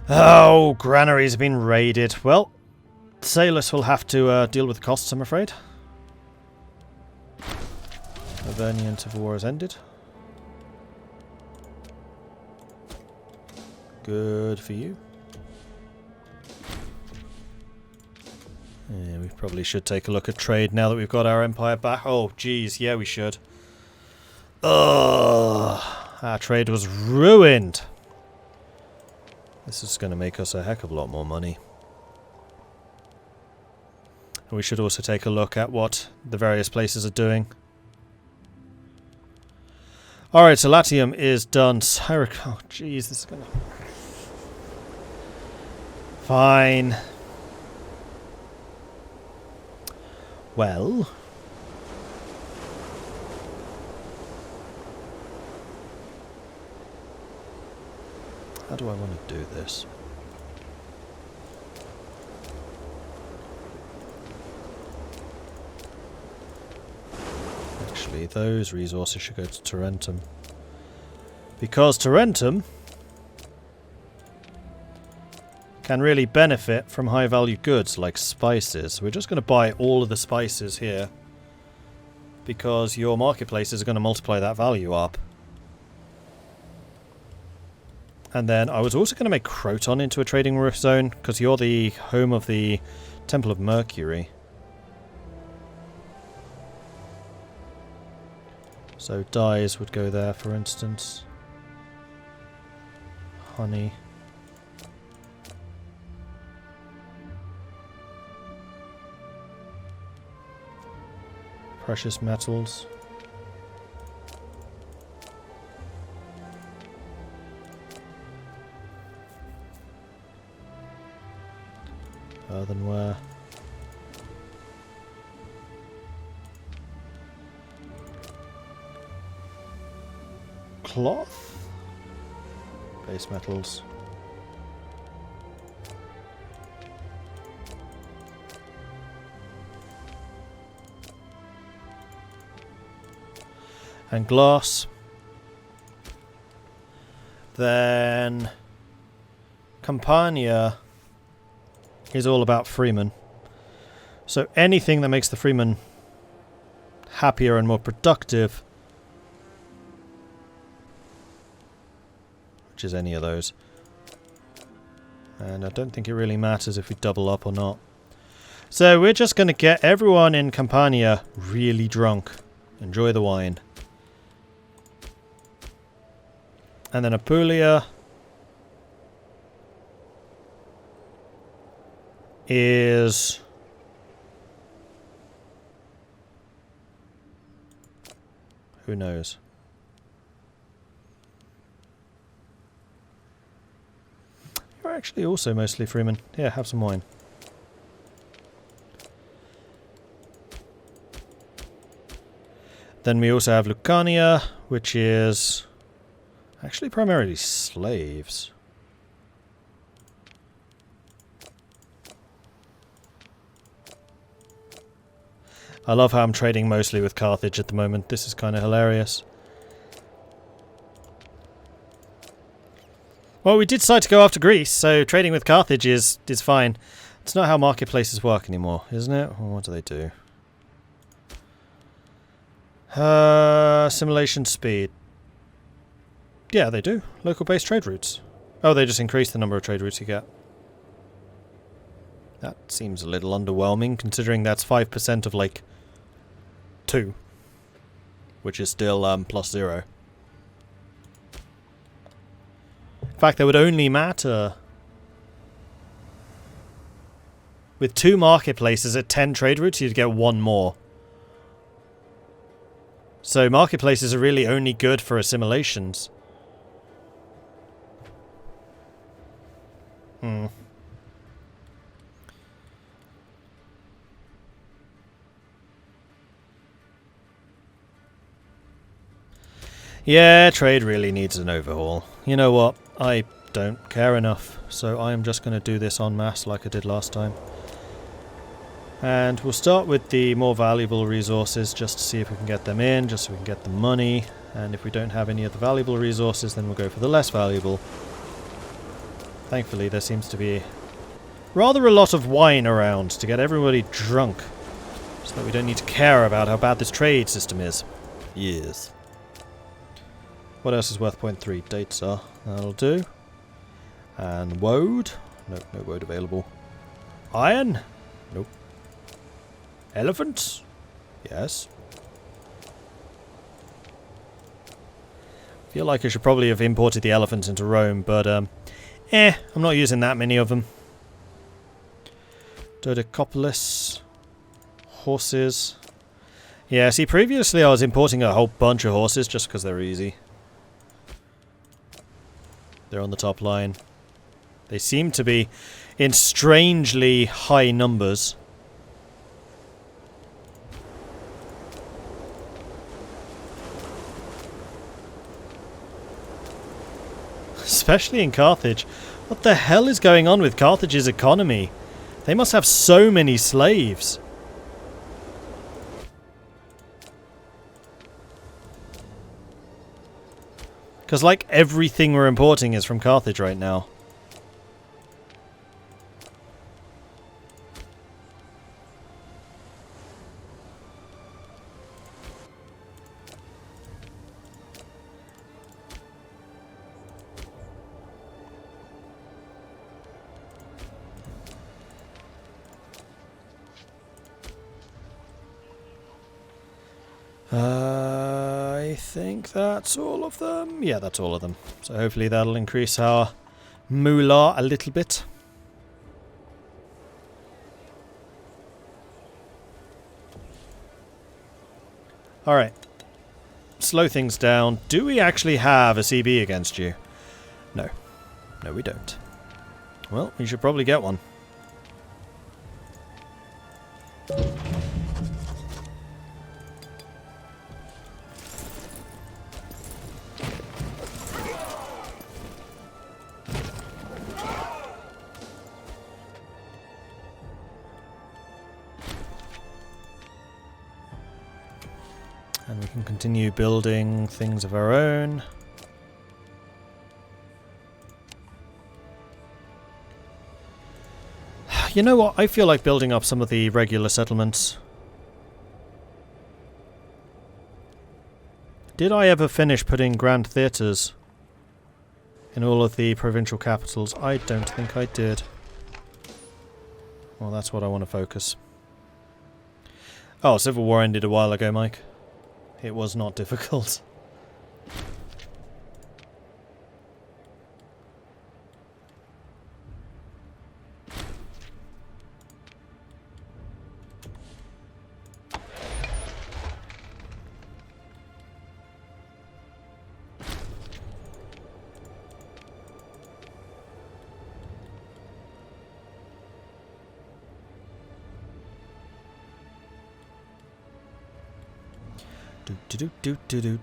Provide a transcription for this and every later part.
Oh, granaries have been raided. Well, sailors will have to deal with the costs, I'm afraid. Avernian Civil War has ended. Good for you. Yeah, we probably should take a look at trade now that we've got our empire back. Oh, geez, yeah, we should. Ugh, our trade was ruined. This is going to make us a heck of a lot more money. And we should also take a look at what the various places are doing. Alright, so Latium is done. Oh, jeez, this is going to... Fine. Well... How do I want to do this? Actually, those resources should go to Tarentum. Because Tarentum can really benefit from high value goods like spices. We're just going to buy all of the spices here because your marketplaces are going to multiply that value up. And then I was also going to make Croton into a trading zone because you're the home of the Temple of Mercury. So dyes would go there, for instance. Honey. Precious metals. Earthenware. Cloth. Base metals. And glass. Then Campania is all about freemen. So anything that makes the freemen happier and more productive, which is any of those. And I don't think it really matters if we double up or not. So we're just going to get everyone in Campania really drunk. Enjoy the wine. And then Apulia is... who knows? You're actually also mostly freemen. Here, have some wine. Then we also have Lucania, which is actually primarily slaves. I love how I'm trading mostly with Carthage at the moment. This is kind of hilarious. Well, we did decide to go after Greece, so trading with Carthage is fine. It's not how marketplaces work anymore, isn't it? Or what do they do? Assimilation speed. Yeah, they do. Local-based trade routes. Oh, they just increase the number of trade routes you get. That seems a little underwhelming, considering that's 5% of, like, 2. Which is still, +0. In fact, that would only matter with 2 marketplaces at 10 trade routes, you'd get 1 more. So marketplaces are really only good for assimilations. Yeah, trade really needs an overhaul. You know what? I don't care enough, so I am just going to do this en masse like I did last time. And we'll start with the more valuable resources just to see if we can get them in, just so we can get the money. And if we don't have any of the valuable resources, then we'll go for the less valuable. Thankfully, there seems to be rather a lot of wine around to get everybody drunk, so that we don't need to care about how bad this trade system is. Yes. What else is worth 0.3? Dates are. That'll do. And woad? Nope, no woad available. Iron? Nope. Elephants? Yes. Feel like I should probably have imported the elephants into Rome, but I'm not using that many of them. Dodecopolis. Horses. Yeah, see, previously I was importing a whole bunch of horses just because they're easy. They're on the top line. They seem to be in strangely high numbers. Especially in Carthage. What the hell is going on with Carthage's economy? They must have so many slaves. Because, like, everything we're importing is from Carthage right now. I think that's all of them. Yeah, that's all of them. So hopefully that'll increase our moolah a little bit. Alright. Slow things down. Do we actually have a CB against you? No. No, we don't. Well, we should probably get one. And we can continue building things of our own. You know what? I feel like building up some of the regular settlements. Did I ever finish putting grand theatres in all of the provincial capitals? I don't think I did. Well, that's what I want to focus. Oh, Civil War ended a while ago, Mike. It was not difficult.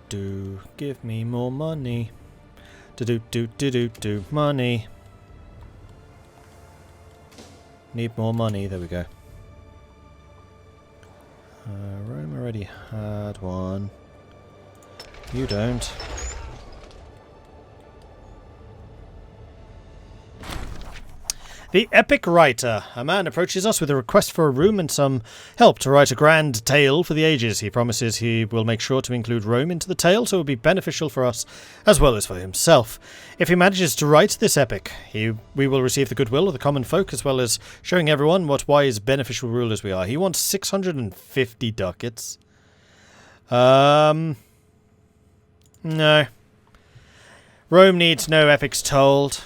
Do. Give me more money. Do. Money. Need more money. There we go. Rome already had one. You don't. The Epic Writer. A man approaches us with a request for a room and some help to write a grand tale for the ages. He promises he will make sure to include Rome into the tale, so it will be beneficial for us as well as for himself. If he manages to write this epic, we will receive the goodwill of the common folk, as well as showing everyone what wise, beneficial rulers we are. He wants 650 ducats. No. Rome needs no epics told.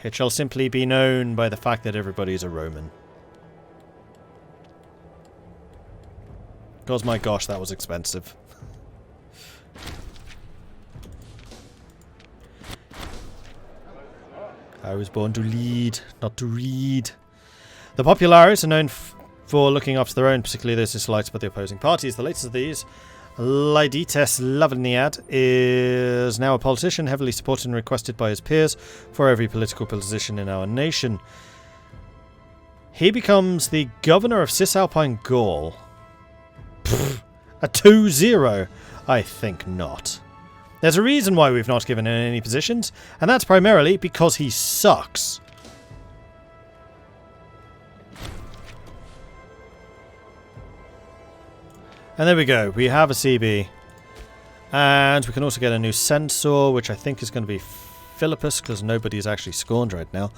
It shall simply be known by the fact that everybody is a Roman. Because my gosh, that was expensive. I was born to lead, not to read. The populares are known for looking after their own, particularly those disliked by the opposing parties. The latest of these, Lydites Laviniad, is now a politician heavily supported and requested by his peers for every political position in our nation. He becomes the governor of Cisalpine Gaul. Pfft, a 2-0? I think not. There's a reason why we've not given him any positions, and that's primarily because he sucks. And there we go. We have a CB. And we can also get a new censor, which I think is going to be Philippus, because nobody's actually scorned right now.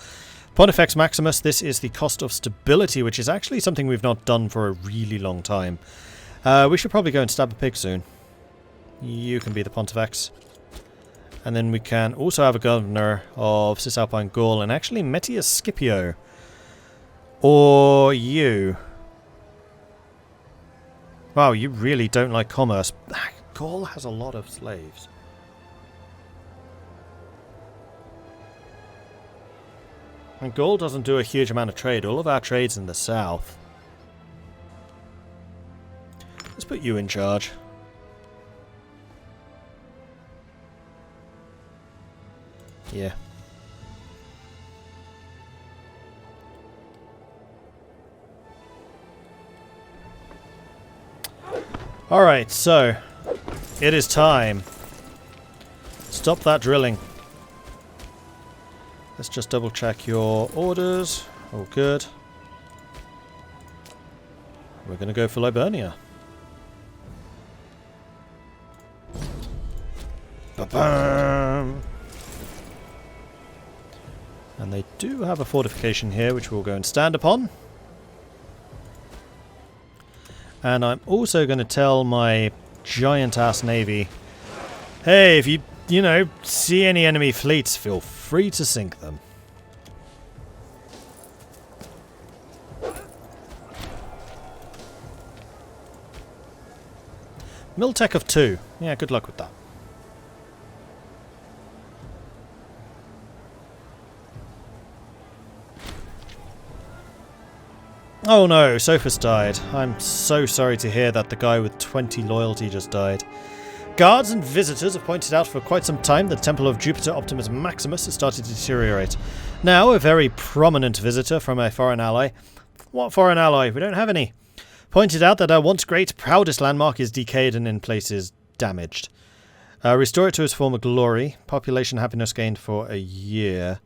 Pontifex Maximus, this is the cost of stability, which is actually something we've not done for a really long time. We should probably go and stab a pig soon. You can be the Pontifex. And then we can also have a governor of Cisalpine Gaul, and actually Metius Scipio. Or you. Wow, you really don't like commerce. Gaul has a lot of slaves. And Gaul doesn't do a huge amount of trade. All of our trade's in the south. Let's put you in charge. Yeah. Alright, so it is time. Stop that drilling. Let's just double check your orders. All good. We're going to go for Liburnia. Ba-bam! And they do have a fortification here, which we'll go and stand upon. And I'm also going to tell my giant-ass navy, hey, if you see any enemy fleets, feel free to sink them. Miltech of 2. Yeah, good luck with that. Oh no, Sophus died. I'm so sorry to hear that the guy with 20 loyalty just died. Guards and visitors have pointed out for quite some time that the Temple of Jupiter Optimus Maximus has started to deteriorate. Now, a very prominent visitor from a foreign ally. What foreign ally? We don't have any. Pointed out that our once great, proudest landmark is decayed and in places damaged. Restore it to its former glory. Population happiness gained for a year.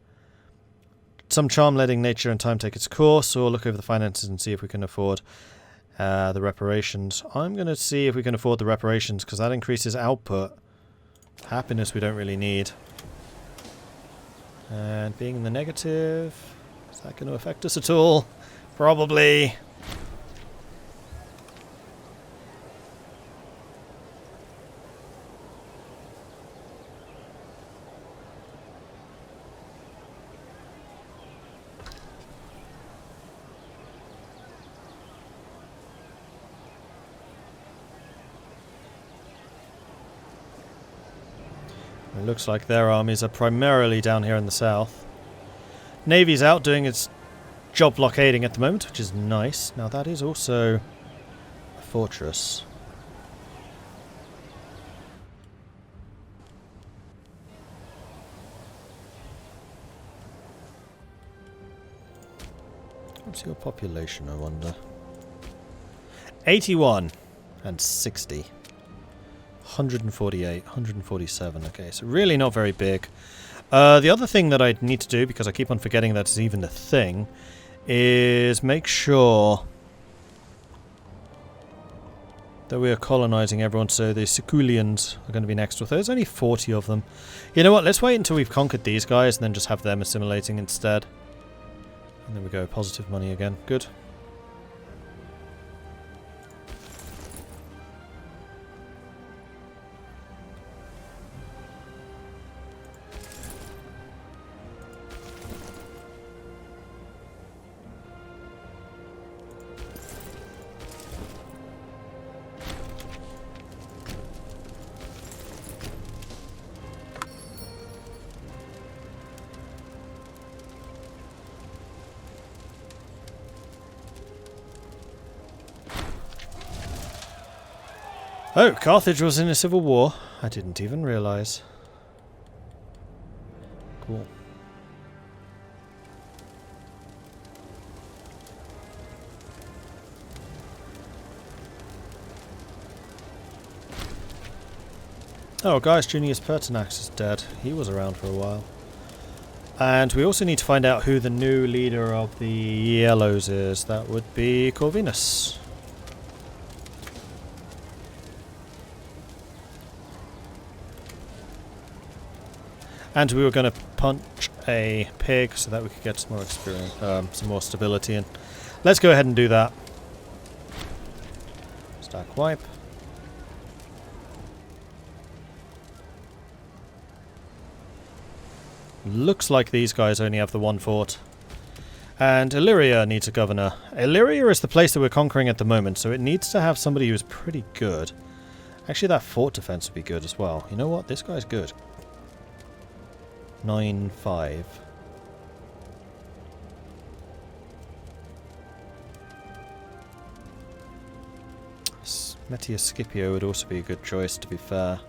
Some charm letting nature and time take its course, or look over the finances and see if we can afford the reparations. I'm going to see if we can afford the reparations, because that increases output. Happiness we don't really need. And being in the negative, is that going to affect us at all? Probably. It looks like their armies are primarily down here in the south. Navy's out doing its job blockading at the moment, which is nice. Now that is also a fortress. What's your population, I wonder? 81 and 60. 148, 147, okay, so really not very big. The other thing that I need to do, because I keep on forgetting that's even a thing, is make sure that we are colonizing everyone, so the Siculians are going to be next with us. There's only 40 of them. You know what, let's wait until we've conquered these guys and then just have them assimilating instead. And there we go, positive money again, good. Oh, Carthage was in a civil war. I didn't even realise. Cool. Oh, Gaius Junius Pertinax is dead. He was around for a while. And we also need to find out who the new leader of the Yellows is. That would be Corvinus. And we were going to punch a pig so that we could get some more experience, some more stability in. Let's go ahead and do that. Stack wipe. Looks like these guys only have the one fort. And Illyria needs a governor. Illyria is the place that we're conquering at the moment, so it needs to have somebody who's pretty good. Actually, that fort defense would be good as well. You know what? This guy's good. 9-5. Metia Scipio would also be a good choice, to be fair.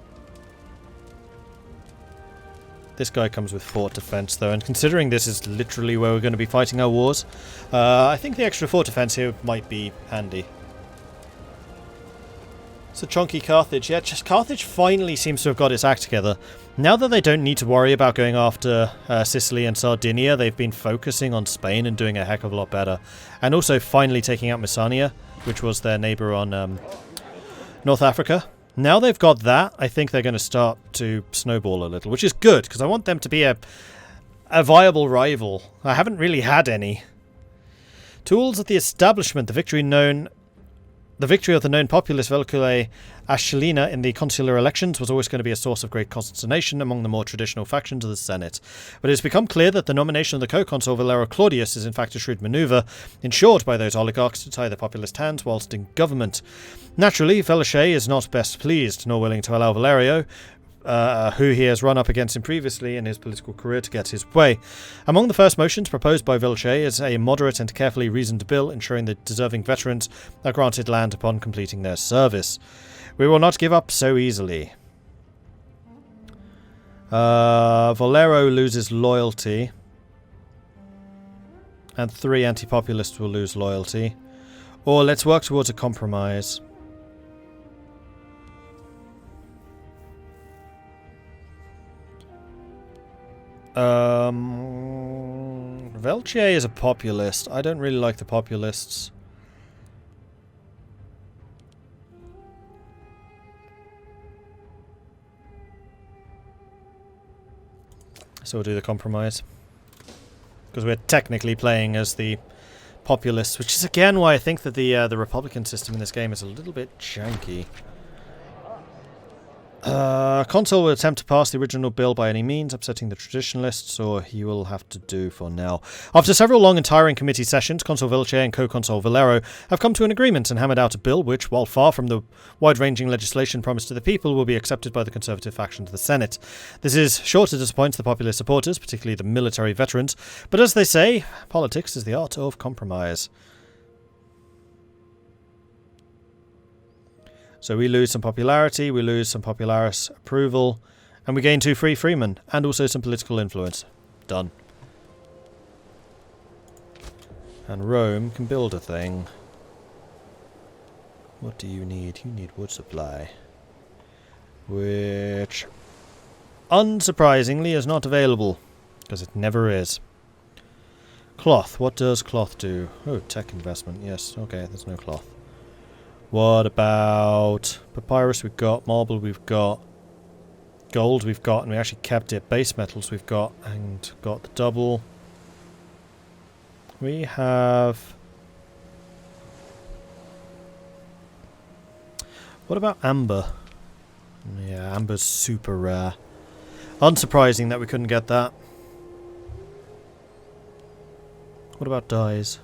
This guy comes with fort defense, though, and considering this is literally where we're going to be fighting our wars, I think the extra fort defense here might be handy. So chunky Carthage. Yeah, just Carthage finally seems to have got its act together. Now that they don't need to worry about going after Sicily and Sardinia, they've been focusing on Spain and doing a heck of a lot better. And also finally taking out Messania, which was their neighbour on North Africa. Now they've got that, I think they're going to start to snowball a little, which is good, because I want them to be a viable rival. I haven't really had any. Tools of the establishment. The victory of the known populist Velculae Ashcelina in the consular elections was always going to be a source of great consternation among the more traditional factions of the Senate. But it has become clear that the nomination of the co-consul Valero Claudius is in fact a shrewd manoeuvre, ensured by those oligarchs to tie the populist hands whilst in government. Naturally, Velculae is not best pleased, nor willing to allow Valerio, who he has run up against him previously in his political career, to get his way. Among the first motions proposed by Velculae is a moderate and carefully reasoned bill ensuring that deserving veterans are granted land upon completing their service. We will not give up so easily. Valero loses loyalty. And 3 anti-populists will lose loyalty. Or let's work towards a compromise. Velculae is a populist. I don't really like the populists. So we'll do the compromise. Because we're technically playing as the populists, which is again why I think that the Republican system in this game is a little bit janky. Consul will attempt to pass the original bill by any means, upsetting the traditionalists, or he will have to do for now. After several long and tiring committee sessions, Consul Velculae and co-consul Valero have come to an agreement and hammered out a bill which, while far from the wide-ranging legislation promised to the people, will be accepted by the conservative faction of the Senate. This is sure to disappoint the populist supporters, particularly the military veterans, but as they say, politics is the art of compromise. So we lose some popularity, we lose some popularis approval, and we gain 2 free freemen, and also some political influence. Done. And Rome can build a thing. What do you need? You need wood supply. Which, unsurprisingly, is not available, because it never is. Cloth. What does cloth do? Oh, tech investment. Yes, okay, there's no cloth. What about papyrus? We've got marble, we've got gold, we've got, and we actually kept it. Base metals we've got, and got the double. We have... What about amber? Yeah, amber's super rare. Unsurprising that we couldn't get that. What about dyes?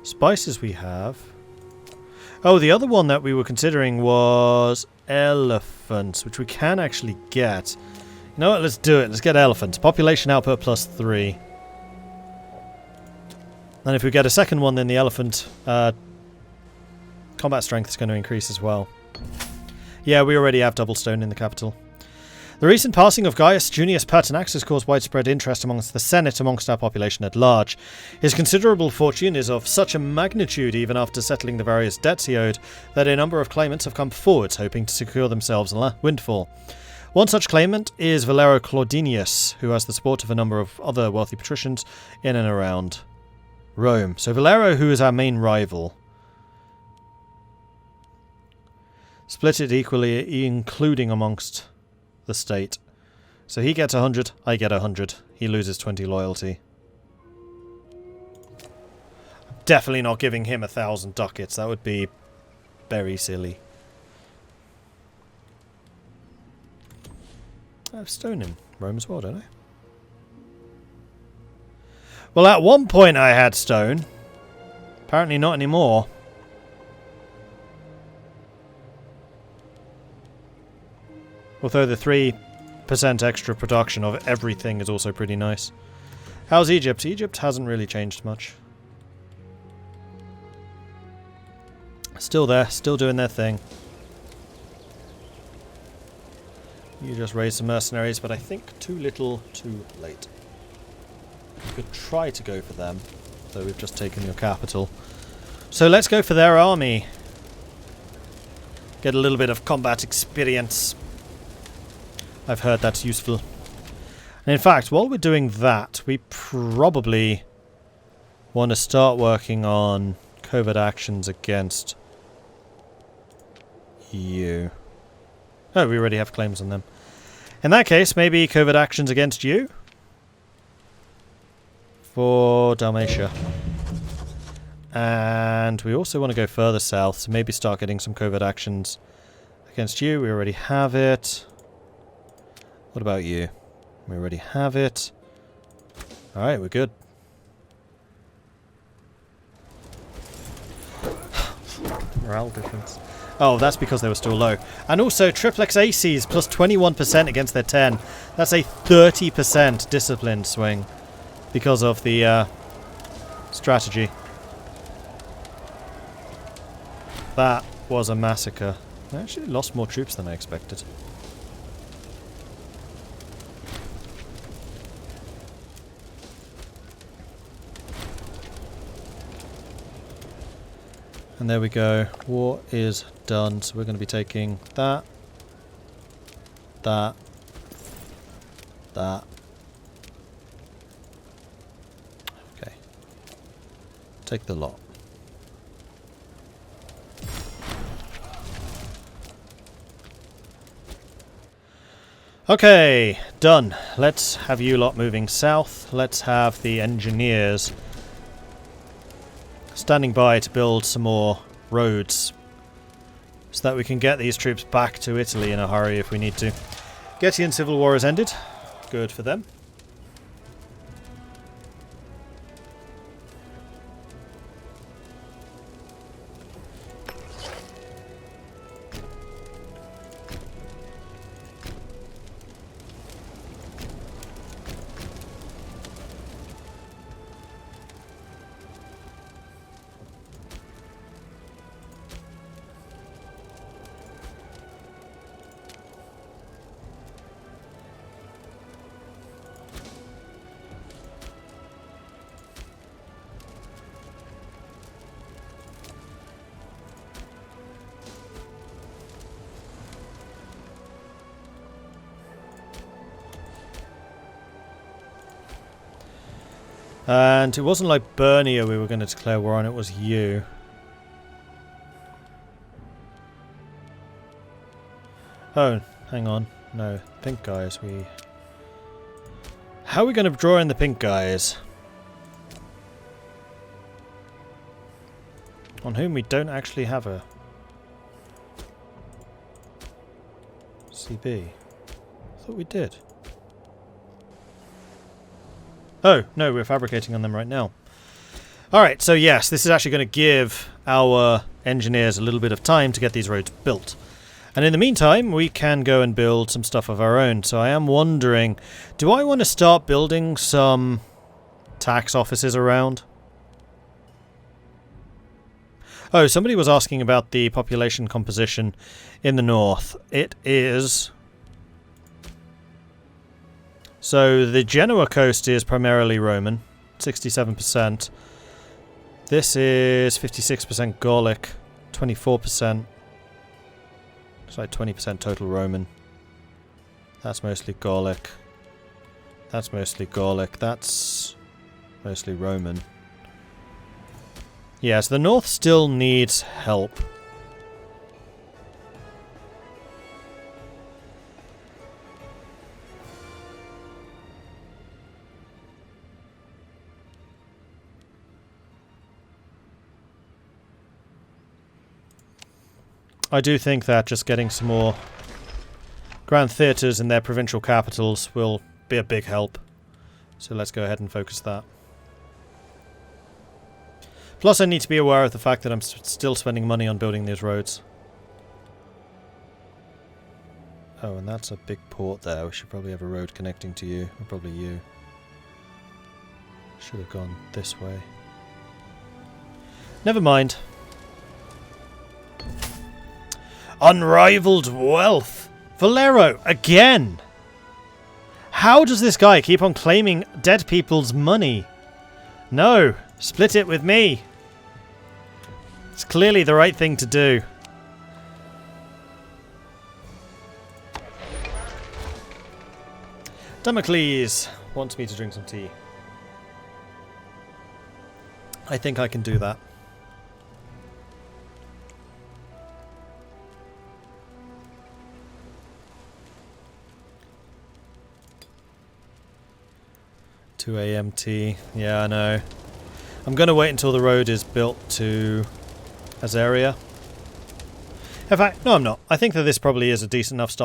Spices we have. Oh, the other one that we were considering was elephants, which we can actually get. You know what? Let's do it. Let's get elephants. Population output +3. And if we get a second one, then the elephant combat strength is going to increase as well. Yeah, we already have double stone in the capital. The recent passing of Gaius Junius Pertinax has caused widespread interest amongst the Senate, amongst our population at large. His considerable fortune is of such a magnitude, even after settling the various debts he owed, that a number of claimants have come forwards, hoping to secure themselves a windfall. One such claimant is Valero Claudinius, who has the support of a number of other wealthy patricians in and around Rome. So Valero, who is our main rival. Split it equally, including amongst the state. So he gets 100, I get 100. He loses 20 loyalty. Definitely not giving him 1,000 ducats. That would be very silly. I have stone in Rome as well, don't I? Well, at one point I had stone. Apparently not anymore. Although the 3% extra production of everything is also pretty nice. How's Egypt? Egypt hasn't really changed much. Still there, still doing their thing. You just raised some mercenaries, but I think too little, too late. You could try to go for them, though we've just taken your capital. So let's go for their army. Get a little bit of combat experience. I've heard that's useful. And in fact, while we're doing that, we probably want to start working on covert actions against you. Oh, we already have claims on them. In that case, maybe covert actions against you? For Dalmatia. And we also want to go further south, so maybe start getting some covert actions against you. We already have it. What about you? We already have it. Alright, we're good. Morale difference. Oh, that's because they were still low. And also, triplex ACs plus 21% against their 10. That's a 30% discipline swing because of the strategy. That was a massacre. I actually lost more troops than I expected. And there we go. War is done. So we're going to be taking that, that, that. Okay. Take the lot. Okay, done. Let's have you lot moving south. Let's have the engineers standing by to build some more roads so that we can get these troops back to Italy in a hurry if we need to. Getian civil war has ended. Good for them. And it wasn't like Bernia we were going to declare war on, it was you. Oh, hang on. No, pink guys, How are we going to draw in the pink guys? On whom we don't actually have a CB. I thought we did. Oh, no, we're fabricating on them right now. Alright, so yes, this is actually going to give our engineers a little bit of time to get these roads built. And in the meantime, we can go and build some stuff of our own. So I am wondering, do I want to start building some tax offices around? Oh, somebody was asking about the population composition in the north. It is... So the Genoa coast is primarily Roman, 67%. This is 56% Gallic, 24%. It's like 20% total Roman. That's mostly Gallic. That's mostly Gallic. That's mostly Roman. Yes, the north still needs help. I do think that just getting some more grand theatres in their provincial capitals will be a big help. So let's go ahead and focus that. Plus I need to be aware of the fact that I'm still spending money on building these roads. Oh, and that's a big port there. We should probably have a road connecting to you. Or probably you. Should have gone this way. Never mind. Unrivaled wealth! Valero, again! How does this guy keep on claiming dead people's money? No, split it with me. It's clearly the right thing to do. Damocles wants me to drink some tea. I think I can do that. $2 AM tea. Yeah, I know. I'm going to wait until the road is built to Azaria. In fact, no I'm not. I think that this probably is a decent enough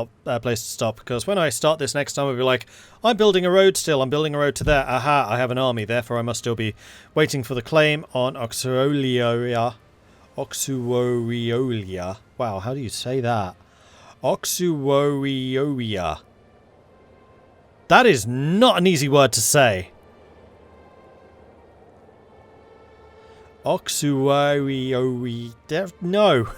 place to stop, because when I start this next time I'll be like, I'm building a road still, I'm building a road to there, aha, I have an army, therefore I must still be waiting for the claim on Oxuoriolia. Oxuoriolia. Wow, how do you say that? Oxuoriolia. That is not an easy word to say. Oxuoriolia. No.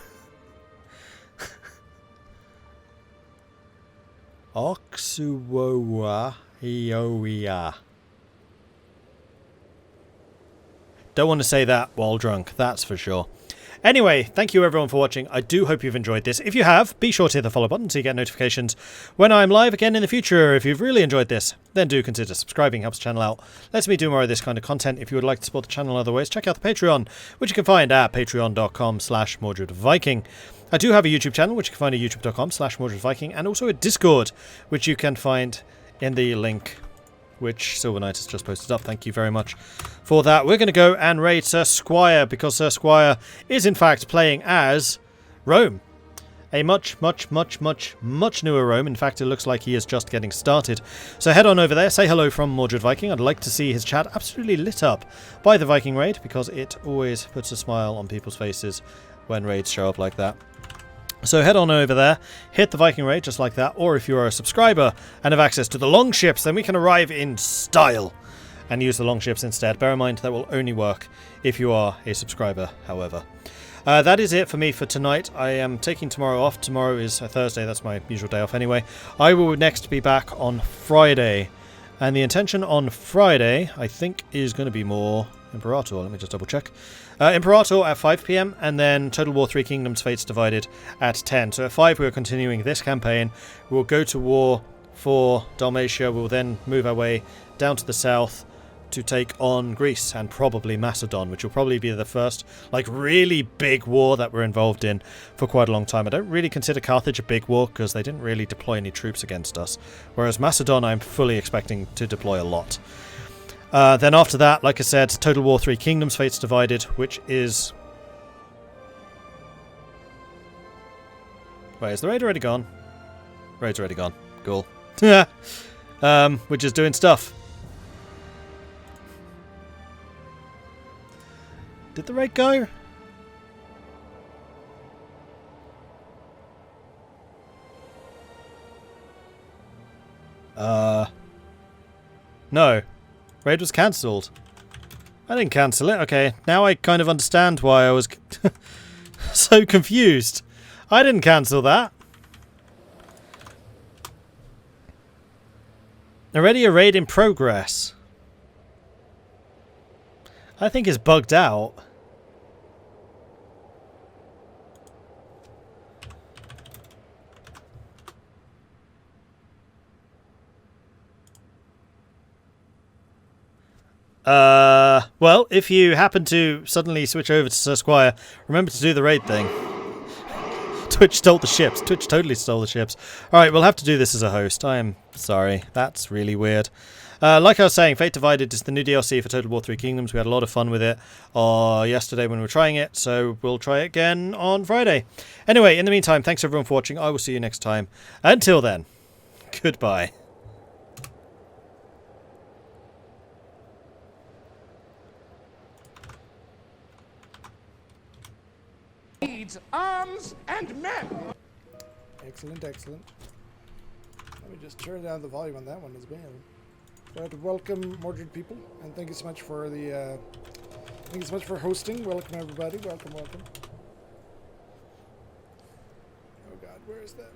Oxuoriolia. Don't want to say that while drunk, that's for sure. Anyway, thank you everyone for watching. I do hope you've enjoyed this. If you have, be sure to hit the follow button so you get notifications when I'm live again in the future. If you've really enjoyed this, then do consider subscribing. Helps the channel out. Lets me do more of this kind of content. If you would like to support the channel in other ways, check out the Patreon, which you can find at patreon.com/MordredViking. I do have a YouTube channel, which you can find at youtube.com/MordredViking, and also a Discord, which you can find in the link which Silver Knight has just posted up. Thank you very much for that. We're going to go and raid Sir Squire, because Sir Squire is in fact playing as Rome. A much newer Rome. In fact, it looks like he is just getting started. So head on over there, say hello from Mordred Viking. I'd like to see his chat absolutely lit up by the Viking raid, because it always puts a smile on people's faces when raids show up like that. So head on over there, hit the Viking raid just like that, or if you are a subscriber and have access to the longships, then we can arrive in style and use the longships instead. Bear in mind that will only work if you are a subscriber, however. That is it for me for tonight. I am taking tomorrow off. Tomorrow is a Thursday, that's my usual day off anyway. I will next be back on Friday, and the intention on Friday, I think, is going to be more Imperator. Let me just double check. Imperator at 5 PM, and then Total War 3 Kingdoms Fates Divided at 10. So at 5 we are continuing this campaign. We'll go to war for Dalmatia. We'll then move our way down to the south to take on Greece and probably Macedon, which will probably be the first like really big war that we're involved in for quite a long time. I don't really consider Carthage a big war because they didn't really deploy any troops against us, whereas Macedon I'm fully expecting to deploy a lot. Then after that, like I said, Total War 3 Kingdoms Fates Divided, which is... Wait, is the raid already gone? Raid's already gone. Cool. We're just doing stuff. Did the raid go? No. Raid was cancelled. I didn't cancel it. Okay, now I kind of understand why I was so confused. I didn't cancel that. Already a raid in progress. I think it's bugged out. Well, if you happen to suddenly switch over to Sir Squire, remember to do the raid thing. Twitch stole the ships. Twitch totally stole the ships. Alright, we'll have to do this as a host. I am Sorry, that's really weird. Like I was saying, Fate Divided is the new DLC for Total War 3 Kingdoms. We had a lot of fun with it yesterday when we were trying it, so we'll try it again on Friday. Anyway, in the meantime, thanks everyone for watching. I will see you next time. Until then, goodbye. Needs arms and men. Excellent, excellent. Let me just turn down the volume on that one as well. But welcome, Mordred people, and thank you so much for the thank you so much for hosting. Welcome everybody. Welcome, welcome. Oh God, where is that?